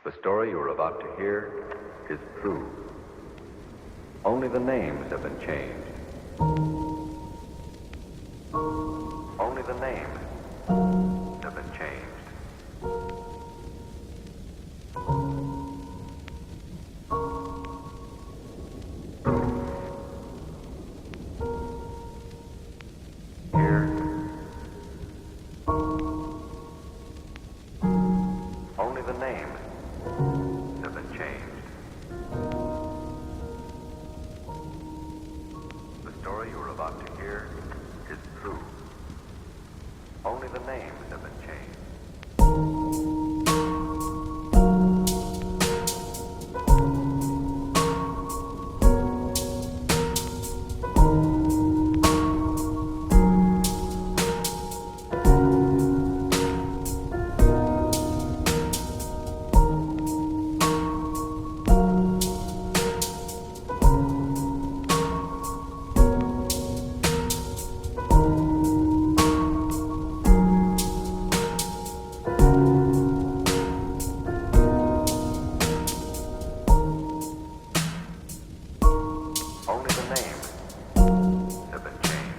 The story you are about to hear is true. Only the names have been changed. Only the names have been changed. Here, only the names have been changed. The story you are about to hear is true. Only the names have been changed. Only the names have been changed.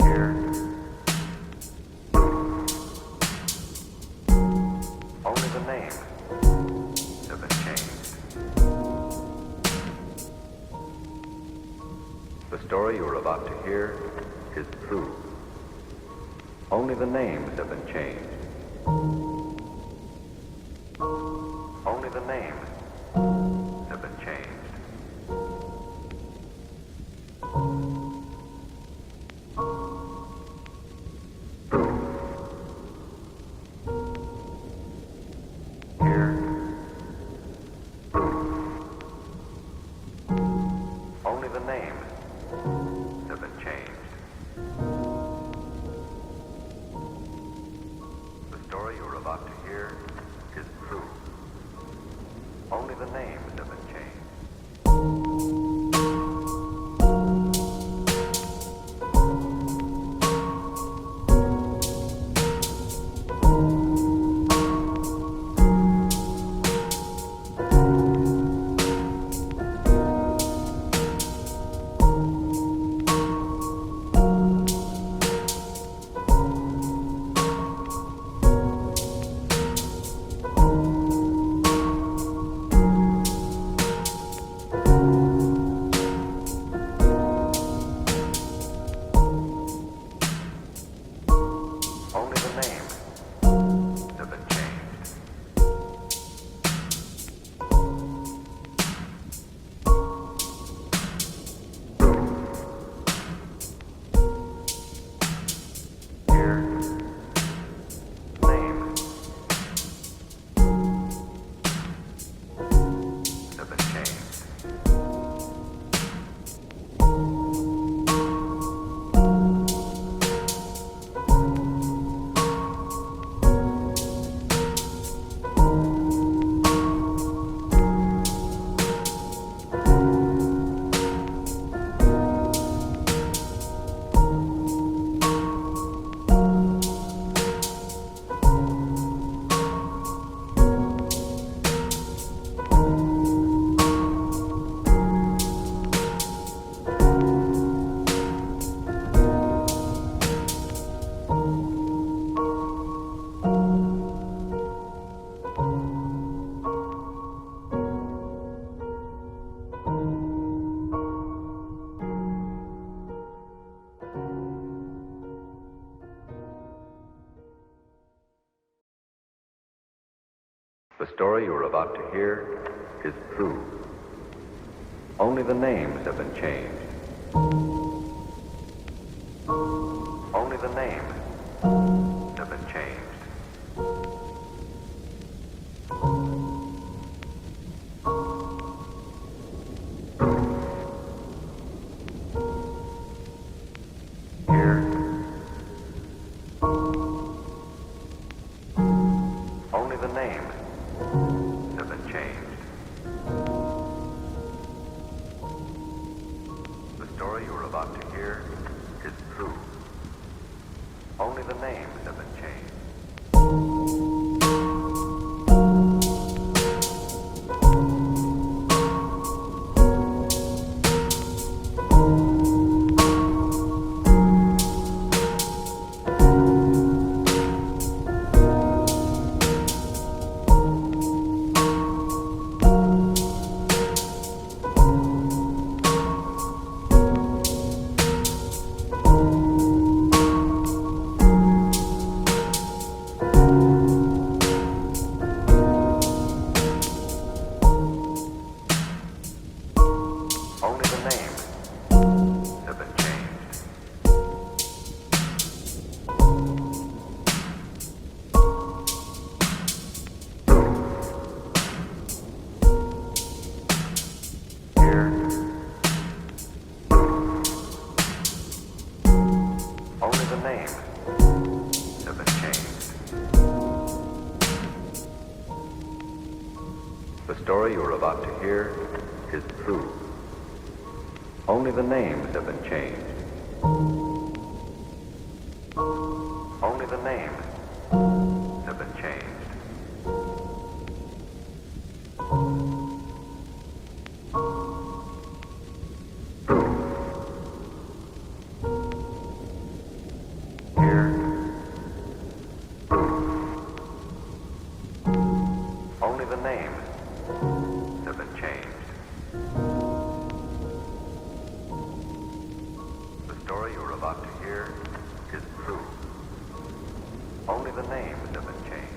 Here, only the names have been changed. The story you are about to hear is true. Only the names have been changed. Only the names have been changed. Here, only the names have been changed. The story you are about to hear is true. Only the names have been changed. Only the names have been changed. Here, names have been changed. The story you are about to hear is true. Only the names have been changed. Only the names have been changed. Here, only the names have been changed. story you're about to hear is true. Only the names have been changed. Only the names have been changed. Here. Only the names have been changed. The story you're about to hear is true. Only the names have been changed. Only the names have been changed. Here. Only the names have been changed. The story you're about to hear is true. Only the names have been changed.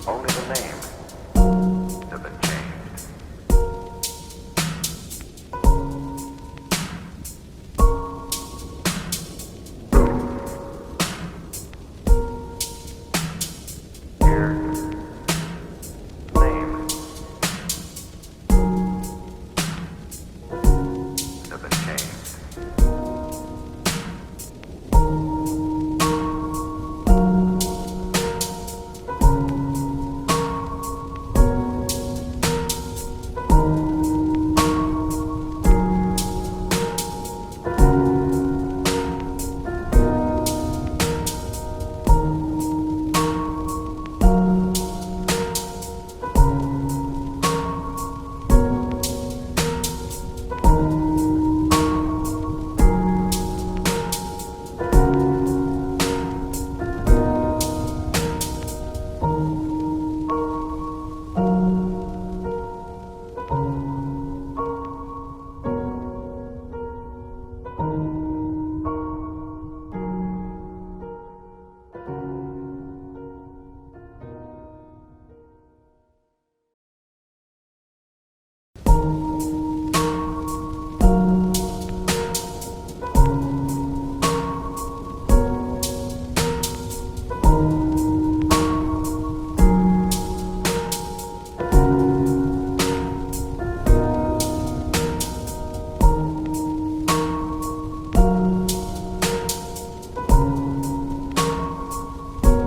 Only the names have been changed. Here. Names have been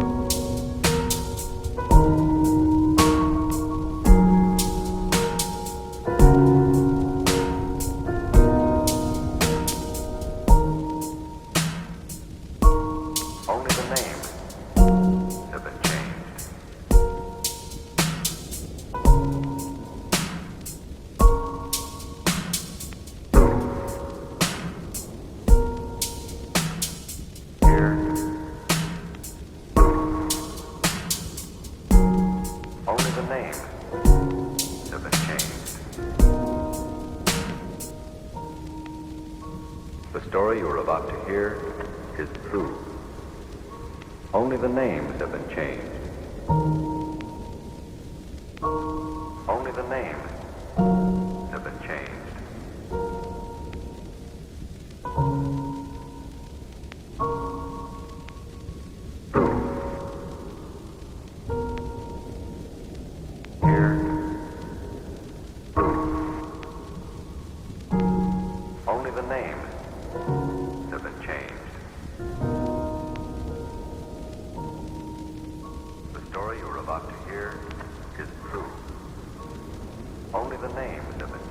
changed. Only the names have been changed. Here. Only the names have been changed. The story you're about to hear is true. Only the names have been changed. story you are about to hear is true. Only the names have been